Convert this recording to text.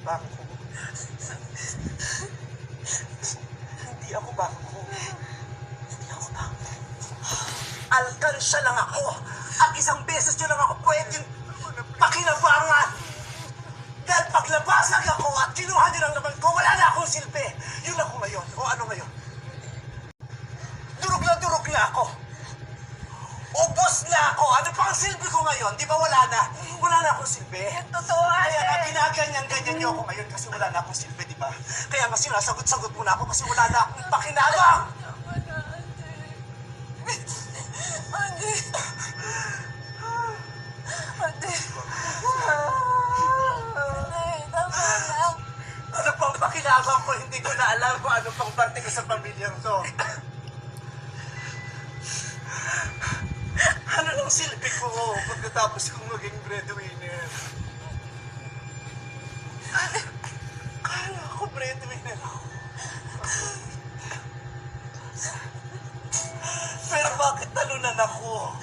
bangko. Hindi ako bangko. Hindi ako bangko. Alkansya lang ako. At isang beses nyo lang ako pwedeng pakinabangan. Dahil paglabasag ako at kinuha nyo ng laman ko, wala na akong silbi. Yun ako ngayon. O ano ngayon? Durog na ako. Ubos na ako. Ano pa ang silbi ko ngayon? Di ba wala na? Wala na akong silbi. Totoo, ate. Kaya nga ginaganyan-ganyan niyo ako ngayon kasi wala na akong silbi, di ba? Kaya nga sinasagot-sagot mo na ako kasi wala na akong pakinabang. Tama na, ate. Ate. Ate. Ate, tama na. Ano pang pakinabang ko? Hindi ko na alam kung ano pang parte ko sa pamilyang to. Ano lang silbi ko pagkatapos kong maging breadwinner? Kala ko breadwinner ako. Pero bakit talunan ako?